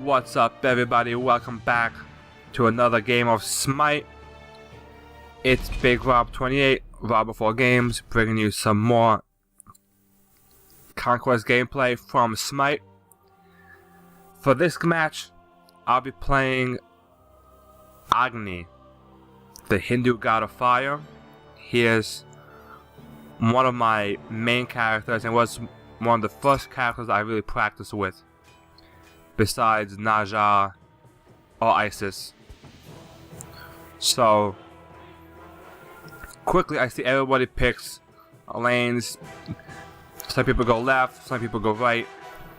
What's up, everybody? Welcome back to another game of SMITE. It's Big Rob 28, Rob4 Games, bringing you some more Conquest gameplay from SMITE. For this match, I'll be playing Agni, the Hindu god of fire. He is one of my main characters and was one of the first characters I really practiced with, besides Naja or Isis. So quickly I see everybody picks lanes. Some people go left, some people go right,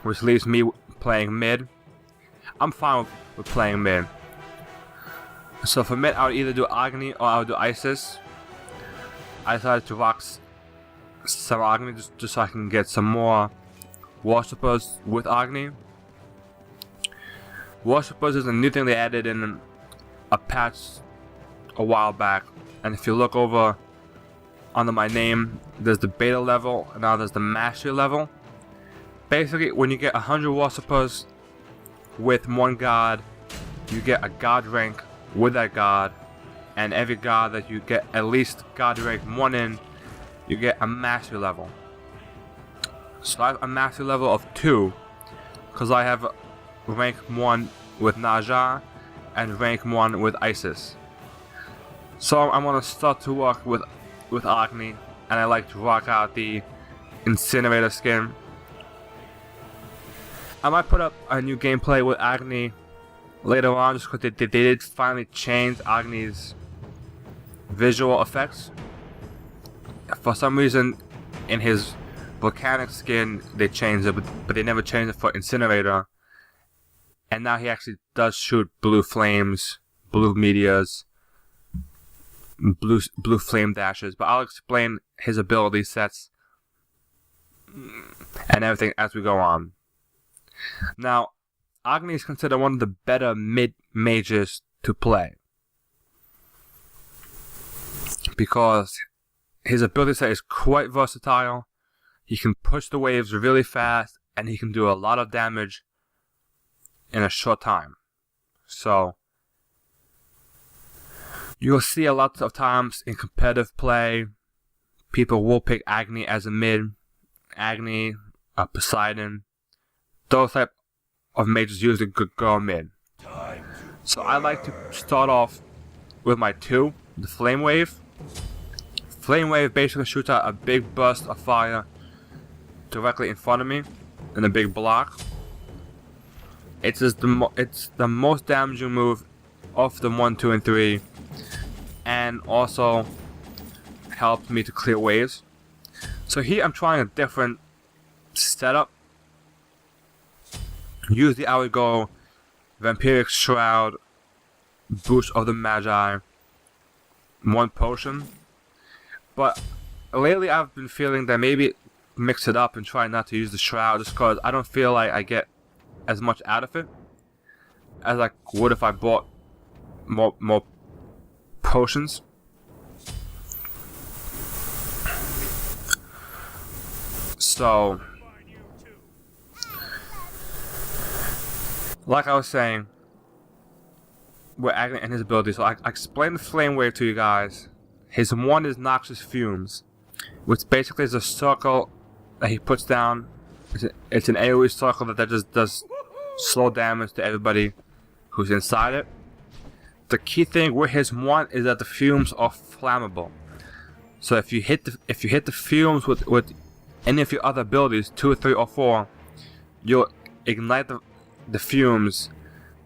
which leaves me playing mid. I'm fine with playing mid. So for mid, I would either do Agni or I would do Isis. I decided to rock some Agni just so I can get some more worshippers with Agni. Worshippers is a new thing they added in a patch a while back, and if you look over under my name, there's the beta level and now there's the mastery level. Basically, when you get 100 worshippers with one god, you get a god rank with that god, and every god that you get at least god rank 1 in, you get a mastery level. So I have a mastery level of 2 because I have rank 1 with Naja and rank 1 with Isis. So I'm gonna start to work with Agni, and I like to rock out the incinerator skin. I might put up a new gameplay with Agni later on, just because they did finally change Agni's visual effects. For some reason, in his volcanic skin, they changed it, but they never changed it for incinerator. And now he actually does shoot blue flames, blue meteors, blue flame dashes. But I'll explain his ability sets and everything as we go on. Now, Agni is considered one of the better mid mages to play because his ability set is quite versatile. He can push the waves really fast, and he can do a lot of damage in a short time. So you'll see a lot of times in competitive play, people will pick Agni as a mid. Agni, Poseidon, those type of mages usually go mid. So I like to start off with my 2, the Flame Wave. Flame Wave basically shoots out a big burst of fire directly in front of me in a big block. It's the most damaging move of the 1, 2, and 3, and also helped me to clear waves. So here I'm trying a different setup. Usually I would go Vampiric Shroud, Boost of the Magi, 1 potion. But lately I've been feeling that maybe mix it up and try not to use the Shroud, just because I don't feel like I get as much out of it as I would if I bought more potions. So, like I was saying, with Agni and his abilities, so I explained the Flame Wave to you guys. His 1 is Noxious Fumes, which basically is a circle that he puts down. It's an AoE circle that just does slow damage to everybody who's inside it. The key thing with his 1 is that the fumes are flammable. So if you hit the fumes with any of your other abilities, 2, 3, or 4, you'll ignite the fumes,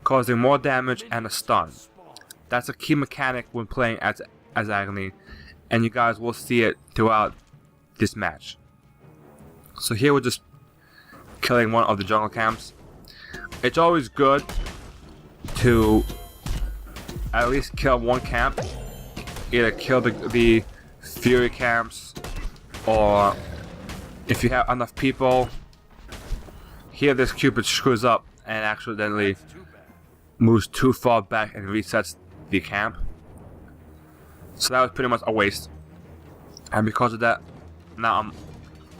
causing more damage and a stun. That's a key mechanic when playing as Agni, and you guys will see it throughout this match. So here we're just killing one of the jungle camps. It's always good to at least kill 1 camp, either kill the fury camps, or if you have enough people. Here this Cupid screws up and accidentally moves too far back and resets the camp. So that was pretty much a waste. And because of that, now I'm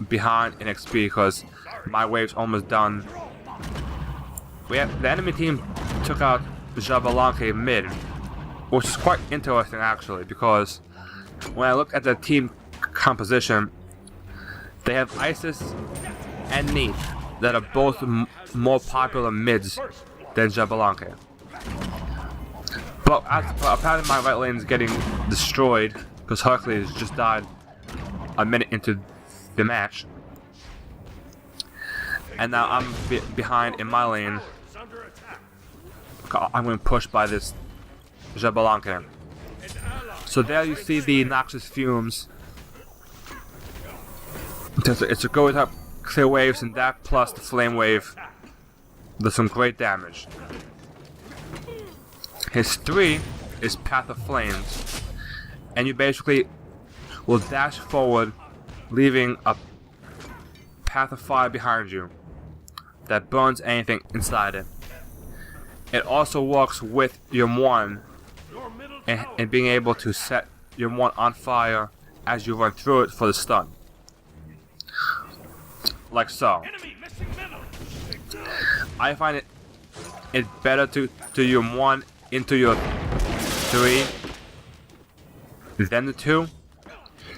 behind in XP because my wave's almost done the enemy team took out Jabalanque mid, which is quite interesting actually, because when I look at the team composition, they have Isis and Neith that are both more popular mids than Jabalanque. But apparently my right lane is getting destroyed because Hercules just died a minute into the match. And now I'm behind in my lane. I'm going to push by this Jabalanque. So there you see the noxious fumes. It's a go up clear waves, and that plus the flame wave does some great damage. His 3 is Path of Flames, and you basically will dash forward, leaving a Path of Fire behind you that burns anything inside it. It also works with your 1 and being able to set your 1 on fire as you run through it for the stun. Like so. I find it better to do your 1 into your 3 than the 2.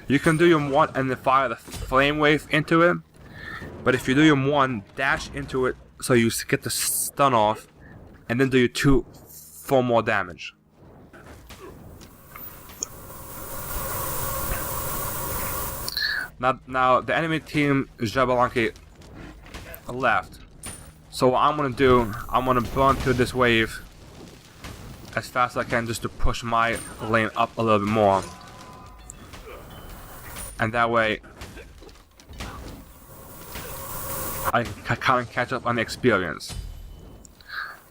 You can do your 1 and then fire the flame wave into it, but if you do your 1, dash into it so you get the stun off, and then do your 2 for more damage. Now the enemy team Jabalanque left. So what I'm gonna do, I'm gonna burn through this wave as fast as I can just to push my lane up a little bit more. And that way I can kind of catch up on the experience.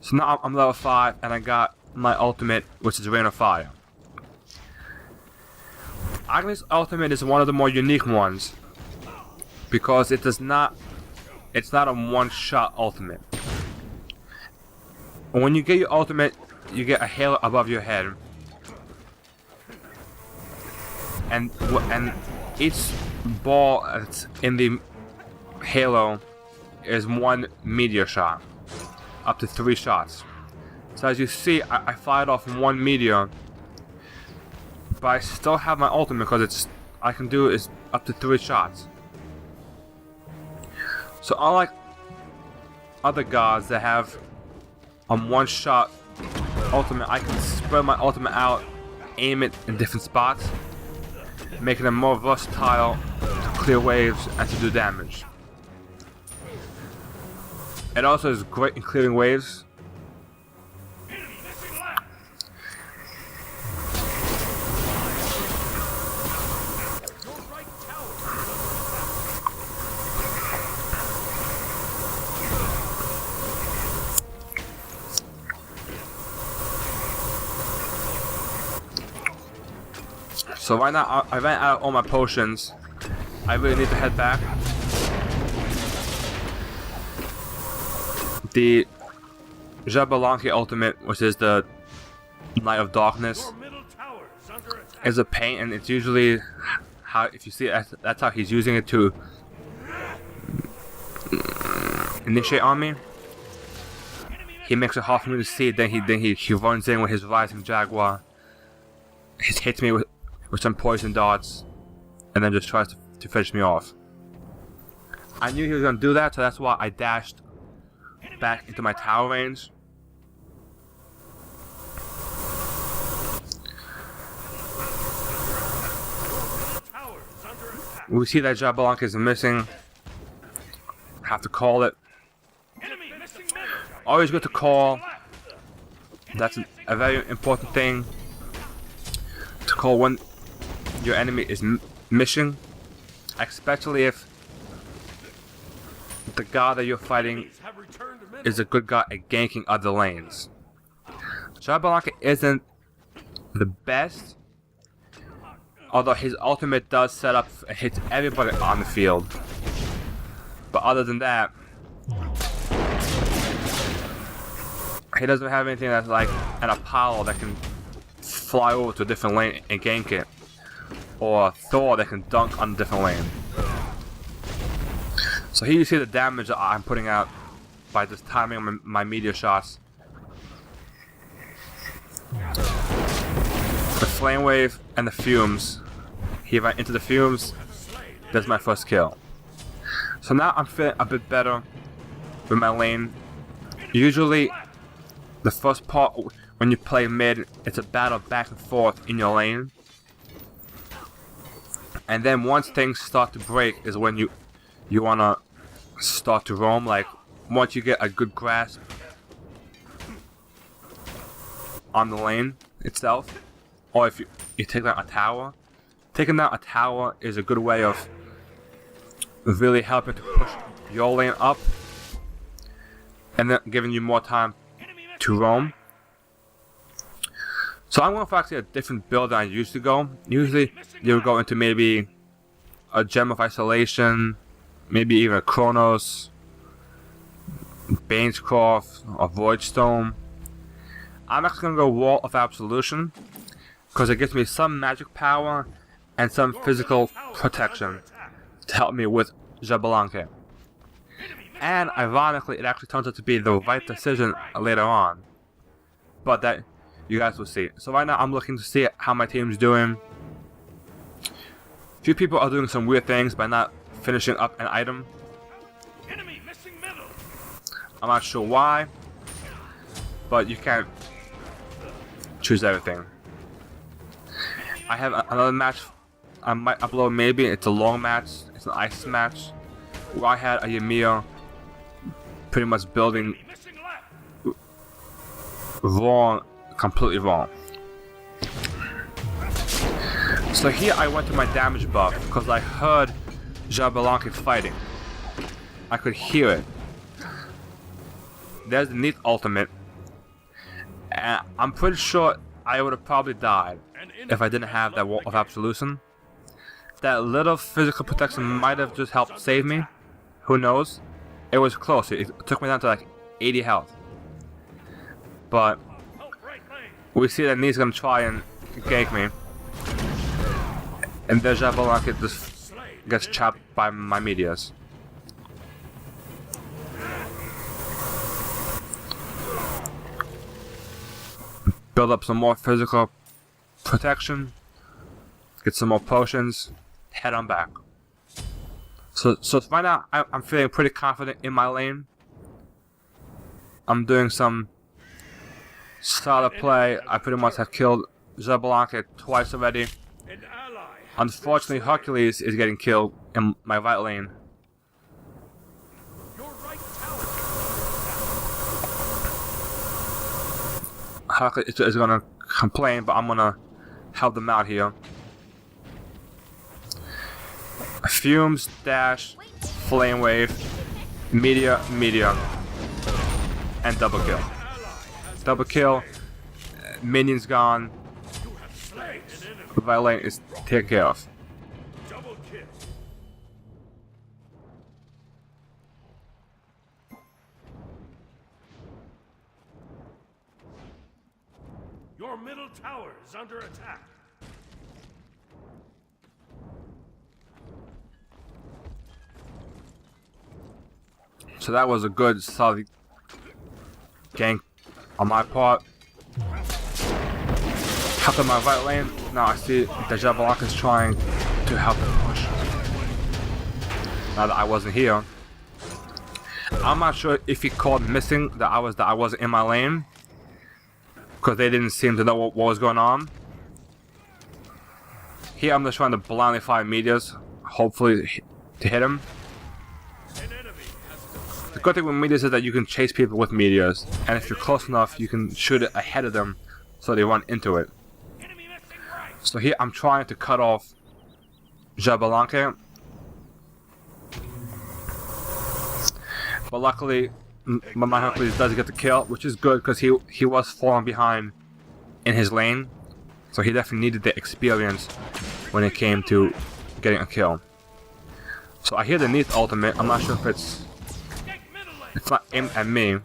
So now I'm level 5 and I got my ultimate, which is Rain of Fire. Agni's ultimate is one of the more unique ones because it's not a one-shot ultimate. When you get your ultimate, you get a halo above your head, and each ball that's in the halo is 1 meteor shot, up to 3 shots. So as you see, I fired off 1 meteor, but I still have my ultimate because I can do is up to 3 shots. So unlike other gods that have a 1-shot ultimate, I can spread my ultimate out, aim it in different spots, making it more versatile to clear waves and to do damage. It also is great in clearing waves. So right now I ran out of all my potions. I really need to head back. The Jabalanque ultimate, which is the Night of Darkness, is a pain, and it's usually how, if you see it, that's how he's using it to initiate on me. He makes it hard for me to see it, then he runs in with his Rising Jaguar. He hits me with some poison darts, and then just tries to finish me off. I knew he was going to do that, so that's why I dashed back into my tower range. We see that Jabalanque is missing. Have to call it. Always good to call. That's a very important thing. To call when your enemy is missing, especially if the god that you're fighting is a good god at ganking other lanes. Jabalanque isn't the best, although his ultimate does set up and hits everybody on the field. But other than that, he doesn't have anything that's like an Apollo that can fly over to a different lane and gank it, or Thor that can dunk on a different lane. So here you see the damage that I'm putting out by just timing my meteor shots. The flame wave and the fumes. He ran into the fumes. That's my first kill. So now I'm feeling a bit better with my lane. Usually, the first part when you play mid, it's a battle back and forth in your lane. And then once things start to break is when you wanna start to roam. Like once you get a good grasp on the lane itself, or if you take down a tower. Taking down a tower is a good way of really helping to push your lane up and then giving you more time to roam. So I'm going for actually a different build than I used to go. Usually you would go into maybe a Gem of Isolation, maybe even a Chronos, Bainescroft, or Voidstone. I'm actually going to go Wall of Absolution because it gives me some magic power and some physical protection to help me with Xbalanque. And ironically, it actually turns out to be the right decision later on. But that you guys will see. So right now I'm looking to see how my team's doing. Few people are doing some weird things by not finishing up an item. I'm not sure why, but you can't choose everything. I have another match I might upload, maybe. It's a long match, it's an ice match, where I had a Ymir pretty much building wrong, completely wrong. So here I went to my damage buff because I heard Xbalanque fighting. I could hear it. There's the neat ultimate, and I'm pretty sure I would have probably died if I didn't have that Wall of Absolution. That little physical protection might have just helped save me. Who knows? It was close. It took me down to like 80 health. But we see that Nee's gonna try and gank me. And there's Xbalanque just gets chopped by my meteors. Build up some more physical protection. Get some more potions. Head on back. So right now I'm feeling pretty confident in my lane. I'm doing some solid play. I pretty much have killed Xbalanque twice already. Unfortunately, Hercules is getting killed in my right lane. Hercules is gonna complain, but I'm gonna help them out here. Fumes, dash, flame wave, meteor, and double kill. Double kill, minions gone. My lane is taken care of. Your middle tower is under attack. So that was a good solid gank on my part. Helped in my right lane. Now I see that Xbalanque is trying to help him push. Now that I wasn't here. I'm not sure if he called missing that I wasn't in my lane. Because they didn't seem to know what was going on. Here I'm just trying to blindly fire meteors. Hopefully to hit him. The good thing with meteors is that you can chase people with meteors, and if you're close enough, you can shoot it ahead of them so they run into it. So here I'm trying to cut off Xbalanque, but luckily my Hercules does get the kill, which is good because he was falling behind in his lane, so he definitely needed the experience when it came to getting a kill. So I hear the Neath ultimate. I'm not sure if it's not aimed at me.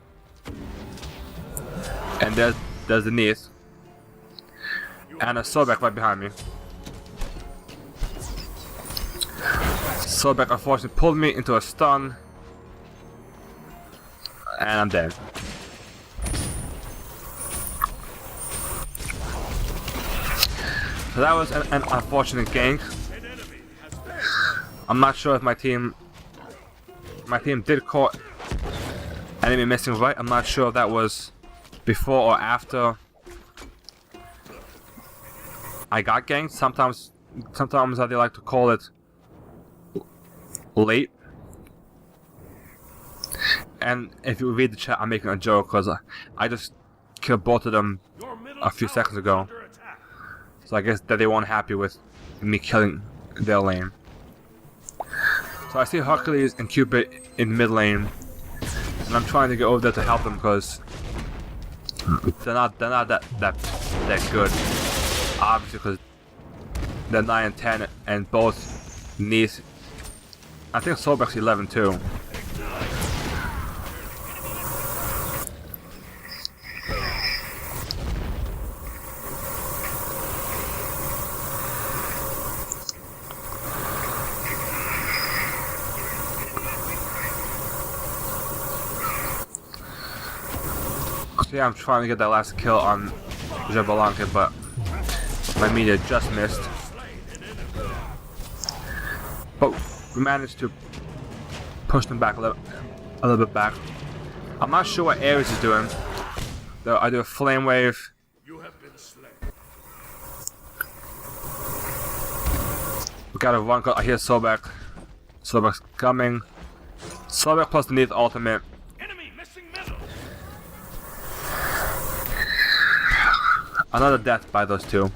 And there's the Neath. And a Sobek right behind me. Sobek unfortunately pulled me into a stun. And I'm dead. So that was an unfortunate gank. I'm not sure if my team did caught enemy missing right. I'm not sure if that was before or after I got ganked. Sometimes they like to call it late. And if you read the chat, I'm making a joke because I just killed both of them a few seconds ago. So I guess that they weren't happy with me killing their lane. So I see Hercules and Cupid in mid lane, and I'm trying to get over there to help them because they're not that good. Obviously, because they're 9 and 10, and both Neith. I think Sobek's 11 too. So yeah, I'm trying to get that last kill on Jabalanka, but my media just missed. But we managed to push them back a little bit back. I'm not sure what Ares is doing. Though I do a flame wave. You have been slain. We gotta run. I hear Sobek. Sobek's coming. Sobek plus the Neith ultimate. Enemy missing middle. Another death by those two.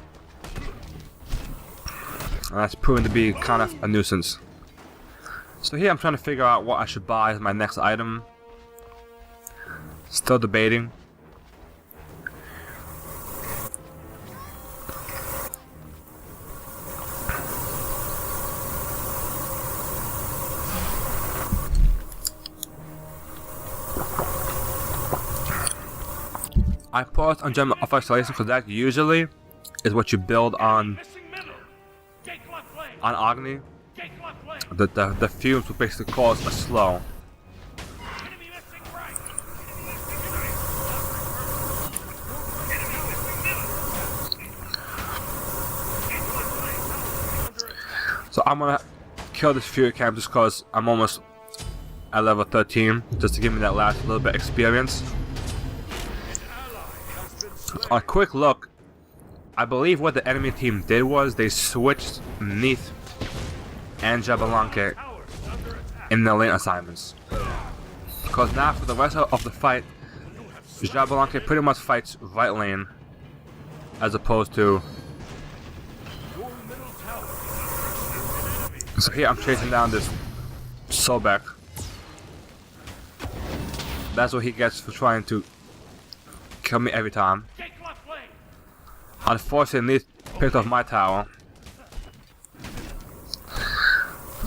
And that's proven to be kind of a nuisance. So here I'm trying to figure out what I should buy as my next item. Still debating. I paused on Gem of Isolation because that usually is what you build on Agni. The fumes will basically cause a slow. So I'm gonna kill this Fury Camp just because I'm almost at level 13, just to give me that last little bit experience. A quick look, I believe what the enemy team did was they switched Neith and Jabalanka in their lane assignments. Because now for the rest of the fight, Jabalanka pretty much fights right lane as opposed to... So here I'm chasing down this Sobek. That's what he gets for trying to kill me every time. Unfortunately, Neith picked off my tower.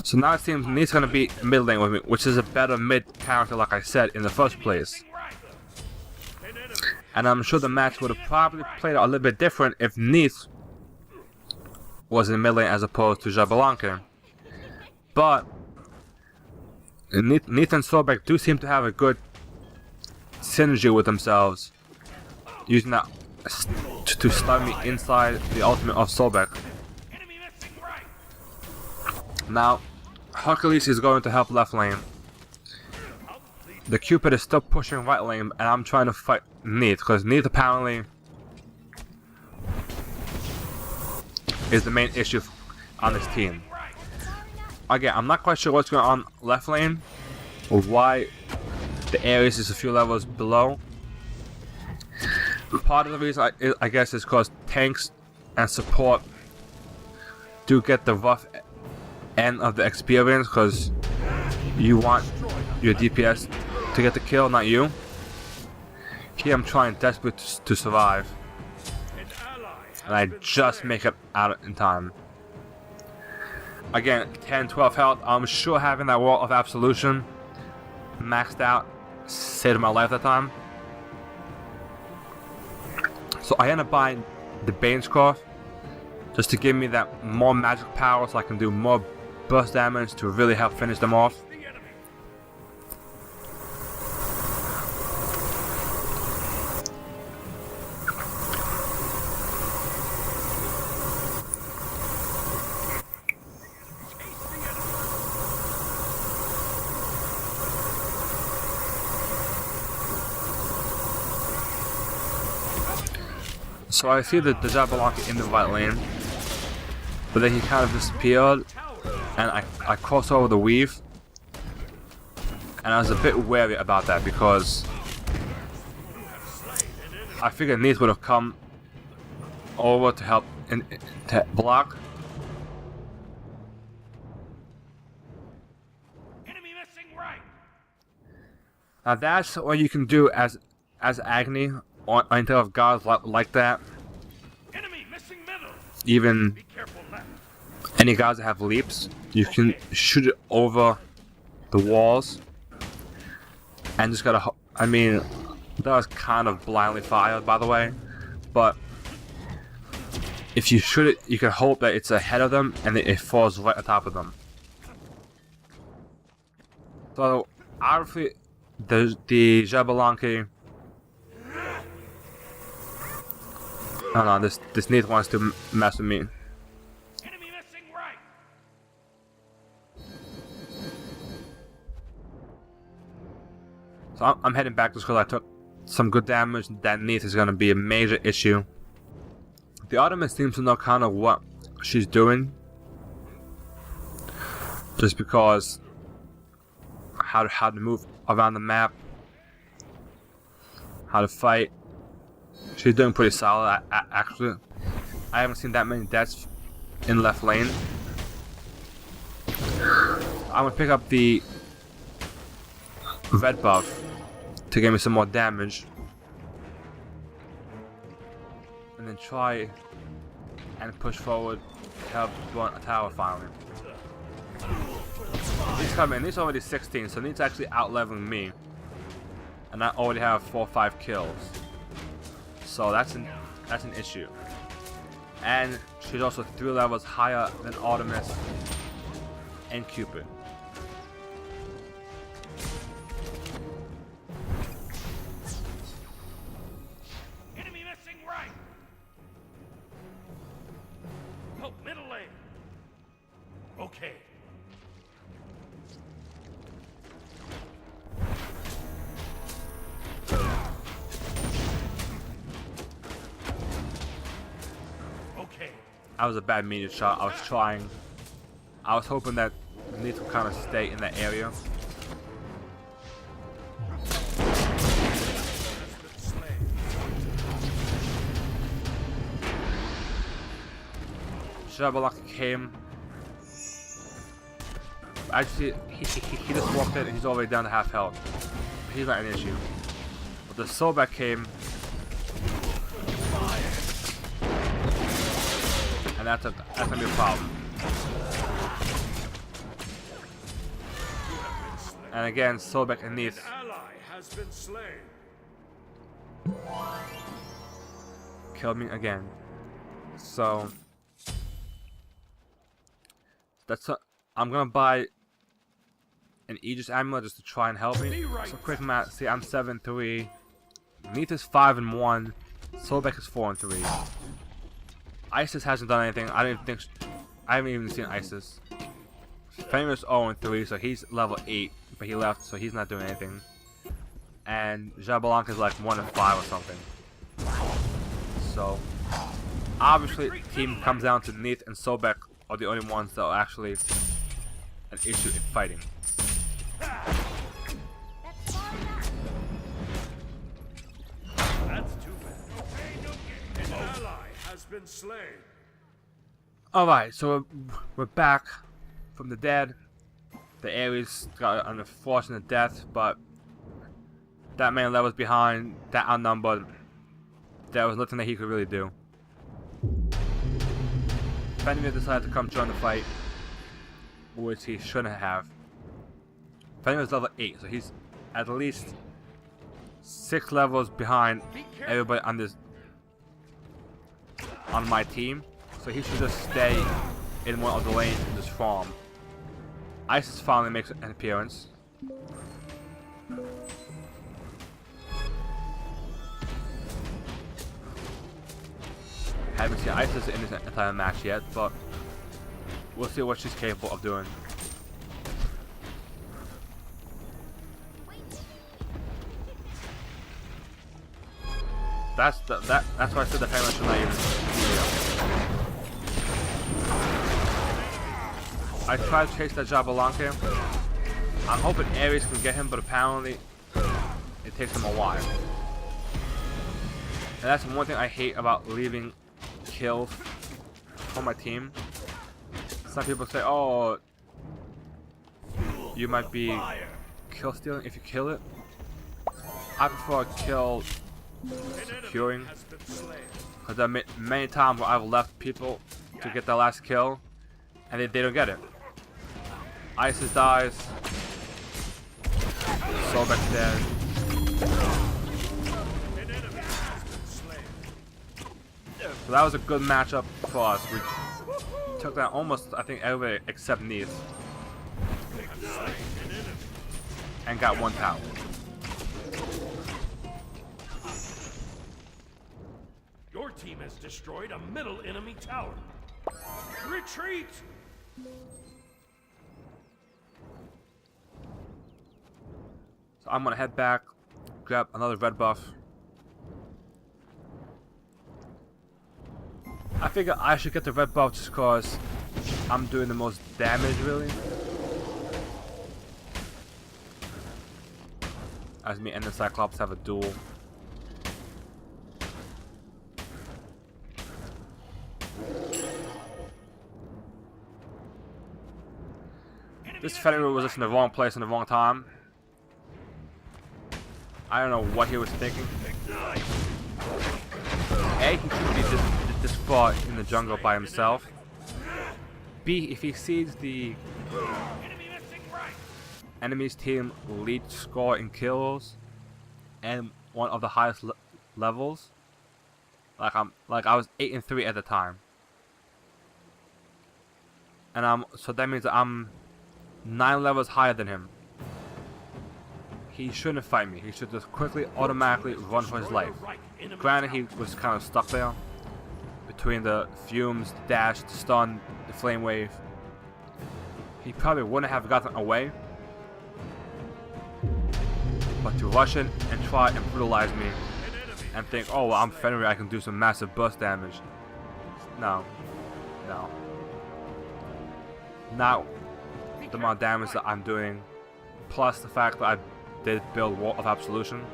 So now it seems Neith's gonna be mid lane with me, which is a better mid character, like I said, in the first place. And I'm sure the match would have probably played out a little bit different if Neith was in mid lane as opposed to Jabalanka. But Neith and Sobek do seem to have a good synergy with themselves, using that to stun me inside the ultimate of Sobek. Now, Hercules is going to help left lane. The Cupid is still pushing right lane, and I'm trying to fight Neith, because Neith apparently is the main issue on this team. Again, I'm not quite sure what's going on left lane, or why the Ares is a few levels below. Part of the reason I guess is because tanks and support do get the rough end of the experience, because you want your DPS to get the kill, not you. Here I'm trying desperate to survive, and I just make it out in time. Again, 10-12 health. I'm sure having that Wall of Absolution maxed out saved my life that time. So I end up buying the Banescarf just to give me that more magic power, so I can do more burst damage to really help finish them off. So I see the Jabberwocky in the right lane, but then he kind of disappeared, and I crossed over the weave, and I was a bit wary about that because I figured Neith would have come over to help to block. Enemy missing right. Now that's what you can do as Agni on until of guys like that. Enemy missing middle. Even Be careful left. any guys that have leaps, you can shoot it over the walls, and just gotta. I mean, that was kind of blindly fired, by the way, but if you shoot it, you can hope that it's ahead of them and it falls right on top of them. So obviously, the Jabberwocky. No, this Neith wants to mess with me. Enemy missing right. So I'm heading back just because I took some good damage. That Neith is going to be a major issue. The Artemis seems to know kind of what she's doing, just because how to move around the map, how to fight. She's doing pretty solid, actually. I haven't seen that many deaths in left lane. I'm gonna pick up the red buff to give me some more damage, and then try and push forward to help burn a tower finally. He's coming. He's already 16, so Neith's actually out-leveling me, and I already have 4 or 5 kills. So that's an issue. And she's also 3 levels higher than Artemis and Cupid. Enemy missing right. Help middle lane. Okay. That was a bad meteor shot. I was trying. I was hoping that Neith would kind of stay in that area. Jabberwocky came. Actually, he just walked in and he's already down to half health. He's not an issue. But the Sobek came. And that's gonna be a problem. And again, Sobek and Neith. An ally has been slain. Killed me again. So that's I'm gonna buy an Aegis amulet just to try and help me. So quick math. See, I'm 7-3. Neith is 5-1. Sobek is 4-3. Isis hasn't done anything. I haven't even seen Isis. Famous 0-3, so he's level 8, but he left, so he's not doing anything. And Jabberwocky is like 1-5 or something. So obviously, the team comes down to Neith and Sobek are the only ones that are actually an issue in fighting. That's too bad. An ally has been slain. Alright, so we're back from the dead. The Ares got an unfortunate death, but that man levels behind, that outnumbered. There was nothing that he could really do. Fenrir decided to come join the fight, which he shouldn't have. Fenrir is level 8, so he's at least 6 levels behind everybody on my team. So he should just stay in one of the lanes and just farm. Isis finally makes an appearance. Haven't seen Isis in this entire match yet, but we'll see what she's capable of doing. That's why I said the family should not even be. I tried to chase that Jabalanque. I'm hoping Ares can get him, but apparently it takes him a while. And that's one thing I hate about leaving kills on my team. Some people say, oh, you might be kill stealing if you kill it. I prefer kill securing, because there are many times where I've left people to get the last kill and they don't get it. Isis dies, Sobek's dead. So that was a good matchup for us. We took down almost, I think, everybody except Neith. And got one tower. Your team has destroyed a middle enemy tower. Retreat! So I'm gonna head back, grab another red buff. I figure I should get the red buff just cause I'm doing the most damage, really. As me and the Cyclops have a duel. This Fenrir was just in the wrong place in the wrong time. I don't know what he was thinking. A, he shouldn't be this far in the jungle by himself. B, if he sees the enemy's team lead score in kills and one of the highest levels, like I was 8-3 at the time, and so that means that I'm 9 levels higher than him. He shouldn't fight me. He should just quickly, automatically run for his life. Granted, he was kind of stuck there between the fumes, the dash, the stun, the flame wave. He probably wouldn't have gotten away, but to rush in and try and brutalize me and think, oh, well, I'm Fenrir, I can do some massive burst damage. No. No. Not the amount of damage that I'm doing, plus the fact that I did build Wall of Absolution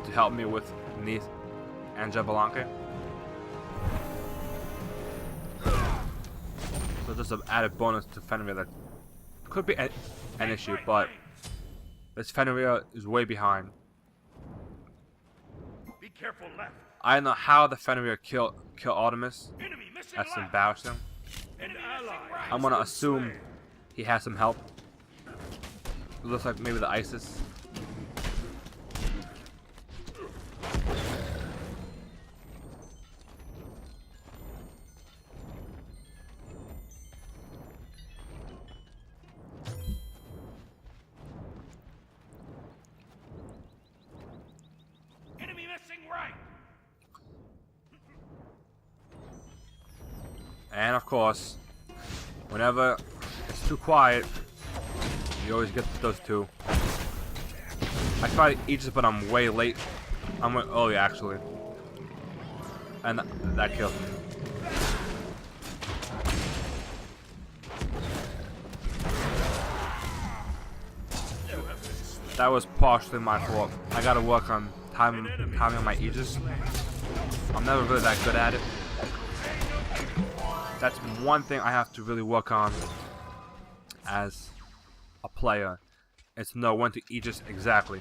to help me with Neith and Jabalanque. So just an added bonus to Fenrir that could be an issue, but this Fenrir is way behind. Be careful left. I don't know how the Fenrir kill Artemis. That's embarrassing. I'm gonna assume he has some help. It looks like maybe the Isis. Enemy missing right. And of course, whenever it's too quiet, you always get those two. I tried Aegis, but I'm way late. I'm way early actually, and that killed me. That was partially my fault. I gotta work on timing my Aegis. I'm never really that good at it. That's one thing I have to really work on as a player, is to know when to Aegis exactly.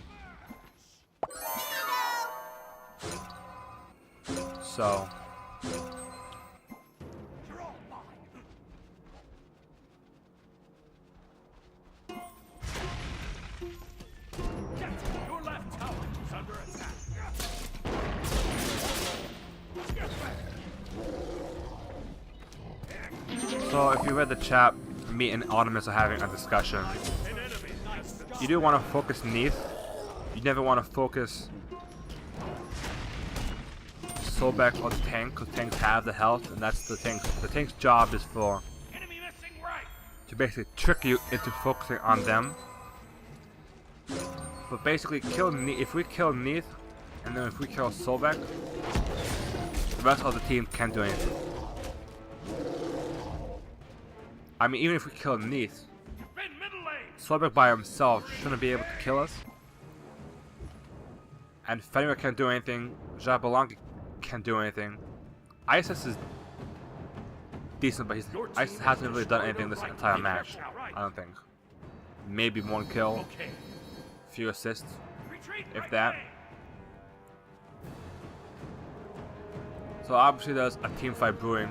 So Your left tower is under attack. So if you read the chat, me and Artemis are having a discussion. You do want to focus Neith. You never want to focus Sobek or the tank, because tanks have the health, and that's the tank. The tank's job is for to basically trick you into focusing on them. But basically, if we kill Neith, And then if we kill Solbeck, the rest of the team can't do anything. I mean, even if we kill Neath, Solbeck by himself shouldn't be able to kill us. And Fenrir can't do anything, Jabalanki can't do anything. Isis is decent, but Isis hasn't really done anything this entire match, I don't think. Maybe one kill, few assists, if that. So obviously there's a team fight brewing.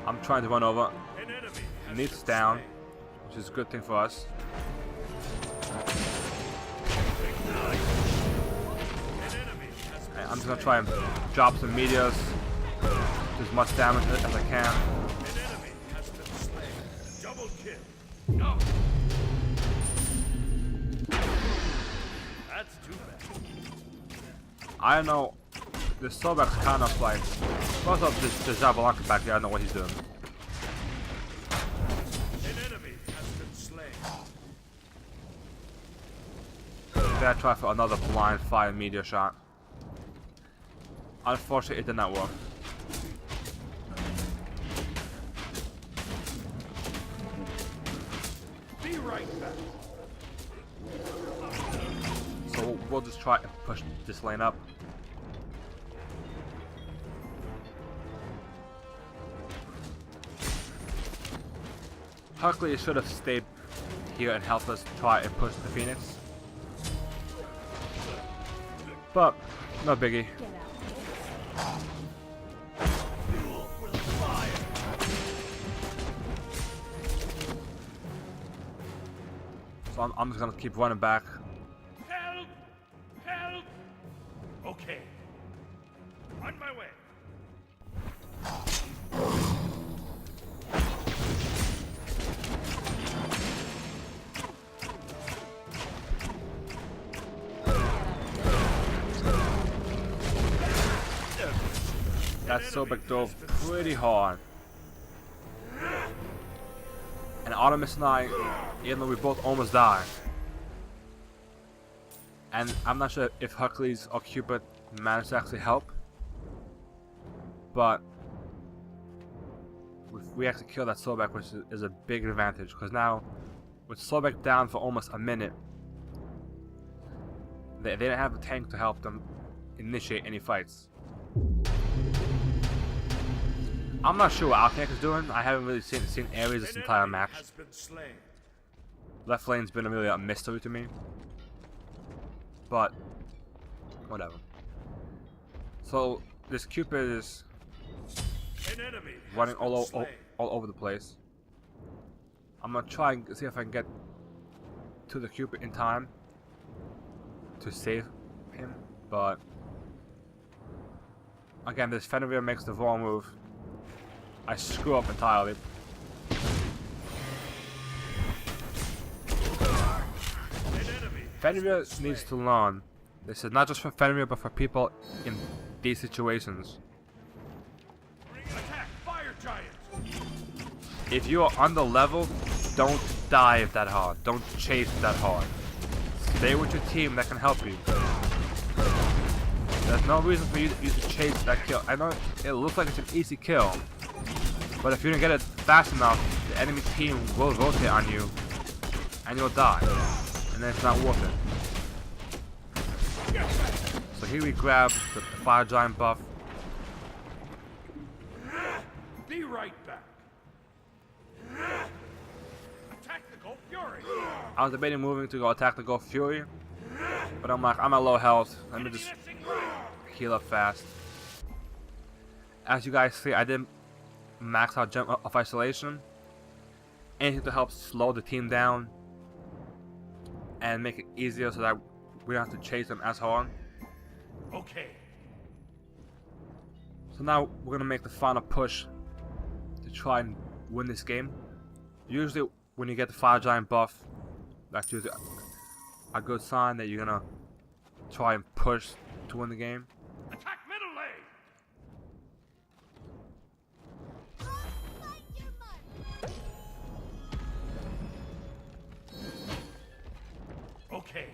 I'm trying to run over. Neath's down, which is a good thing for us. And I'm just gonna try and drop some meteors, do as much damage as I can. I don't know. The Solbeck's kind of like. First off, this Jabalanka back here, I don't know what he's doing. Then I try for another blind fire meteor shot. Unfortunately, it did not work. Be right back. So we'll just try and push this lane up. Hercules should have stayed here and helped us try and push the Phoenix. But, no biggie. So I'm just gonna keep running back. Help! Help! Okay. On my way. That Solbeck dove pretty hard. And Artemis and I, even though we both almost died. And I'm not sure if Hercules or Cupid managed to actually help. But we actually killed that Solbeck, which is a big advantage. Because now, with Solbeck down for almost a minute, they didn't have a tank to help them initiate any fights. I'm not sure what our tank is doing. I haven't really seen Ares this entire match. Left lane's been really a mystery to me. But, whatever. So, this Cupid is running all over the place. I'm gonna try and see if I can get to the Cupid in time to save him. But, again, this Fenrir makes the wrong move. I screw up entirely. Fenrir needs to learn. This is not just for Fenrir, but for people in these situations. Attack, fire giant. If you are under level, don't dive that hard. Don't chase that hard. Stay with your team that can help you. There's no reason for you to chase that kill. I know it looks like it's an easy kill, but if you don't get it fast enough, the enemy team will rotate on you, and you'll die. And then it's not worth it. So here we grab the fire giant buff. Be right back. Attack the Gulf Fury. I was debating moving to go attack the Gulf Fury, but I'm like, I'm at low health. Let me just heal up fast. As you guys see, I did max out Gem of Isolation. Anything to help slow the team down and make it easier so that we don't have to chase them as hard. Okay. So now we're gonna make the final push to try and win this game. Usually when you get the fire giant buff, that's usually a good sign that you're gonna try and push to win the game. Attack middle lane. Okay.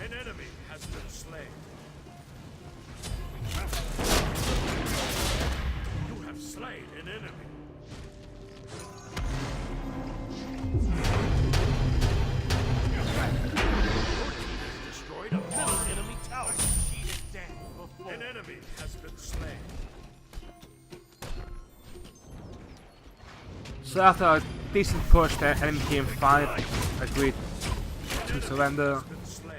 An enemy has been slain. You have slain an enemy. Your team has destroyed a middle enemy tower. She is dead before. An enemy has been slain. So after a decent push, the enemy team finally agreed to surrender. Been slain.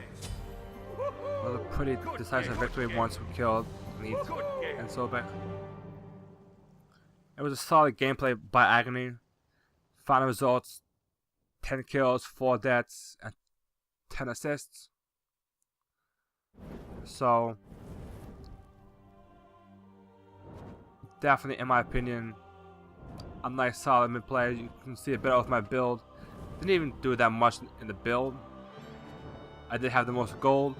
It was a pretty decisive victory once we killed Neat and Sobek. It was a solid gameplay by Agni. Final results: 10 kills, 4 deaths, and 10 assists. So, definitely, in my opinion, a nice solid mid play. You can see a bit of my build. Didn't even do that much in the build. I did have the most gold,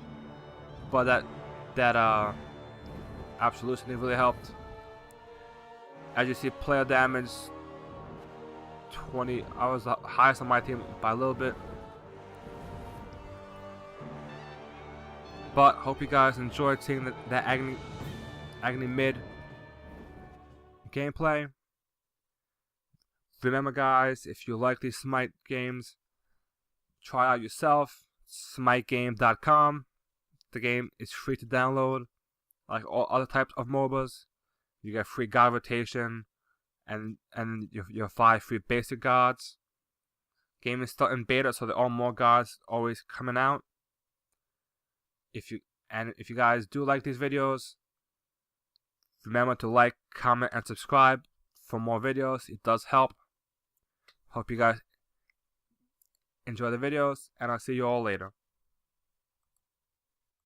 but that absolution really helped. As you see, player damage 20. I was the highest on my team by a little bit. But hope you guys enjoyed seeing that Agni mid gameplay. Remember, guys, if you like these SMITE games, try it out yourself. SMITEgame.com. The game is free to download, like all other types of MOBAs. You get free god rotation and your 5 free basic gods. Game is still in beta, so there are more gods always coming out. If you guys do like these videos, remember to like, comment, and subscribe for more videos. It does help. Hope you guys enjoy the videos, and I'll see you all later.